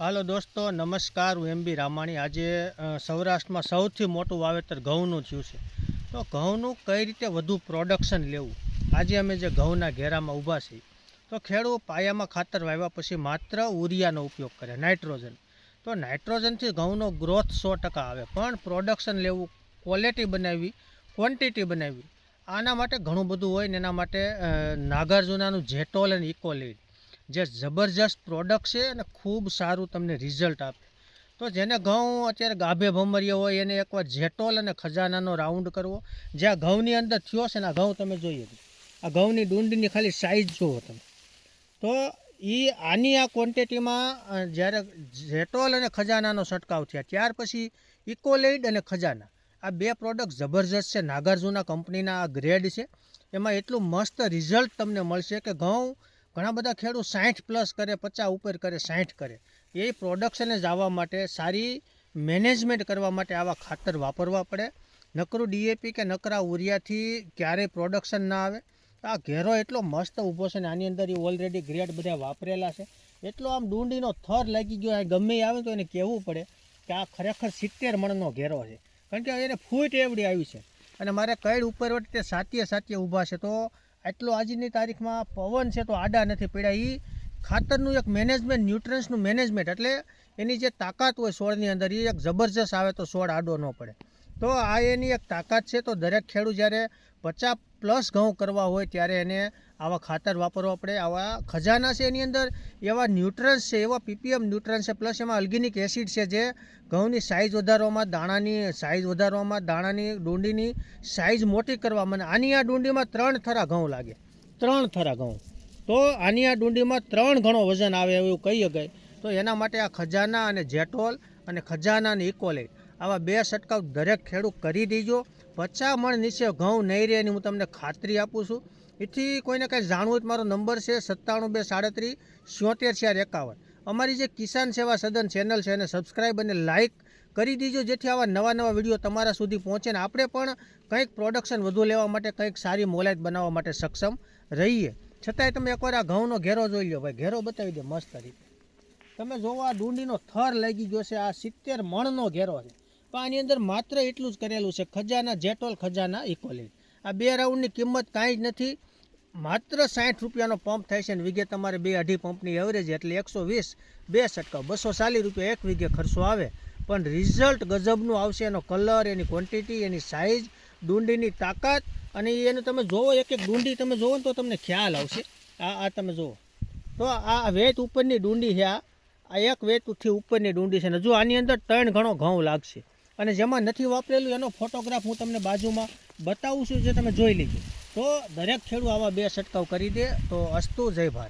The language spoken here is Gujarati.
હાલો દોસ્તો, નમસ્કાર. હું એમબી રામાણી. આજે સૌરાષ્ટ્રમાં સૌથી મોટું વાવેતર ઘઉંનું થયું છે. તો ઘઉંનું કઈ રીતે વધુ પ્રોડક્શન લેવું, આજે અમે જે ઘઉંના ઘેરામાં ઊભા છીએ, તો ખેડૂત પાયામાં ખાતર વાવ્યા પછી માત્ર ઉરિયાનો ઉપયોગ કરે, નાઇટ્રોજન. તો નાઇટ્રોજનથી ઘઉંનો ગ્રોથ 100% આવે, પણ પ્રોડક્શન લેવું, ક્વોલિટી બનાવવી, ક્વોન્ટિટી બનાવવી, આના માટે ઘણું બધું હોય ને એના માટે નાગાર્જુનાનું જેટોલ અને ઇકોલીડ જે જબરજસ્ત પ્રોડક્ટ છે અને ખૂબ સારું તમને રિઝલ્ટ આપે. તો જેને ઘઉં અત્યારે ગાભે ભમરીઓ હોય એને એકવાર જેટોલ અને ખજાનાનો રાઉન્ડ કરવો. જ્યાં ઘઉંની અંદર થયો છે ને આ ઘઉં તમે જોઈએ, આ ઘઉંની ડુંડીની ખાલી સાઇઝ જુઓ તમે. તો આની આ ક્વોન્ટિટીમાં જ્યારે જેટોલ અને ખજાનાનો છંટકાવ થયા ત્યાર પછી ઇકોલેઇડ અને ખજાના આ બે પ્રોડક્ટ જબરજસ્ત છે. નાગાર્જુના કંપનીના આ ગ્રેડ છે. એમાં એટલું મસ્ત રિઝલ્ટ તમને મળશે કે ઘઉં ઘણા બધા ખેડૂત 60+ કરે, 50 ઉપર કરે, 60 કરે. એ પ્રોડક્શને જ આવવા માટે, સારી મેનેજમેન્ટ કરવા માટે આવા ખાતર વાપરવા પડે. નકરું ડીએપી કે નકરા ઉરિયાથી ક્યારેય પ્રોડક્શન ના આવે. આ ઘેરો એટલો મસ્ત ઊભો છે ને આની અંદર એ ઓલરેડી ગ્રેડ બધા વાપરેલા છે. એટલો આમ ડુંડીનો થર લાગી ગયો. ગમે આવે તો એને કહેવું પડે કે આ ખરેખર 70 મણનો ઘેરો છે, કારણ કે એને ફૂટ એવડી આવી છે. અને મારે કઈડ ઉપર વટે સાતીએ ઊભા છે. તો આટલો આજની તારીખમાં પવન છે તો આડા નથી પડ્યા. એ ખાતરનું એક મેનેજમેન્ટ, ન્યુટ્રન્સનું મેનેજમેન્ટ, એટલે એની જે તાકાત હોય છોડની અંદર એ એક જબરજસ્ત આવે તો છોડ આડો ન પડે. તો આ એની એક તાકાત છે. તો દરેક ખેડૂત જ્યારે 50+ ઘઉં કરવા હોય ત્યારે એને આવા ખાતર વાપરવા પડે. આવા ખજાના છે એની અંદર એવા ન્યુટ્રન્સ છે, એવા પીપીએમ ન્યુટ્રન્સ છે, પ્લસ એમાં ઓર્ગેનિક એસિડ છે જે ઘઉંની સાઇઝ વધારવામાં, દાણાની સાઇઝ વધારવામાં, દાણાની ડુંડીની સાઇઝ મોટી કરવામાં. આની આ ડુંડીમાં 3 થરા ઘઉં લાગે, 3 થરા ઘઉં. તો આની આ ડુંડીમાં 3 ગણો વજન આવે એવું કહી શકાય. તો એના માટે આ ખજાના અને જેટોલ અને ખજાના અને ઇકોલેટ આવા 2 છંટકાવ દરેક ખેડૂત કરી દેજો. 50 મણ નીચે ઘઉં નહીં રહે એની હું તમને ખાતરી આપું છું. એથી કોઈને કંઈ જાણવું હોય મારો નંબર છે 97 237 74 451. અમારી જે કિસાન સેવા સદન ચેનલ છે એને સબસ્ક્રાઈબ અને લાઇક કરી દીજો, જેથી આવા નવા વિડીયો તમારા સુધી પહોંચે ને આપણે પણ કંઈક પ્રોડક્શન વધુ લેવા માટે, કંઈક સારી મોલાઈટ બનાવવા માટે સક્ષમ રહીએ. છતાંય તમે એકવાર આ ઘઉંનો ઘેરો જોઈ લો ભાઈ, ઘેરો બતાવી દે મસ્ત રીતે. તમે જોવો આ ડુંડીનો થર લાગી ગયો છે. આ 70 મણનો ઘેરો છે. પણ આની અંદર માત્ર એટલું જ કરેલું છે, ખજાના જેટોલ, ખજાના ઇકોલેટ. આ 2 રાઉન્ડની કિંમત કાંઈ જ નથી. માત્ર 60 રૂપિયાનો પંપ થાય છે ને વીઘે તમારે 2-2.5 પંપની એવરેજ, એટલે 120, 2 છંટકાવ 240 રૂપિયા એક વીઘે ખર્ચો આવે. પણ રિઝલ્ટ ગજબનું આવશે. એનો કલર, એની ક્વોન્ટિટી, એની સાઇઝ, ડુંડીની તાકાત, અને એનું તમે જોવો એક એક ડુંડી તમે જોવો ને તો તમને ખ્યાલ આવશે. આ તમે જુઓ તો આ વેત ઉપરની ડુંડી છે. આ એક વેતથી ઉપરની ડુંડી છે ને જો આની અંદર 3 ગણો ઘઉં લાગશે. અને જેમાં નથી વાપરેલું એનો ફોટોગ્રાફ હું તમને બાજુમાં બતાવું છું, જે તમે જોઈ લીધું. તો દરેક ખેડૂત આવા 2 છંટકાવ કરી દે. તો અસ્તુ, જય ભારત.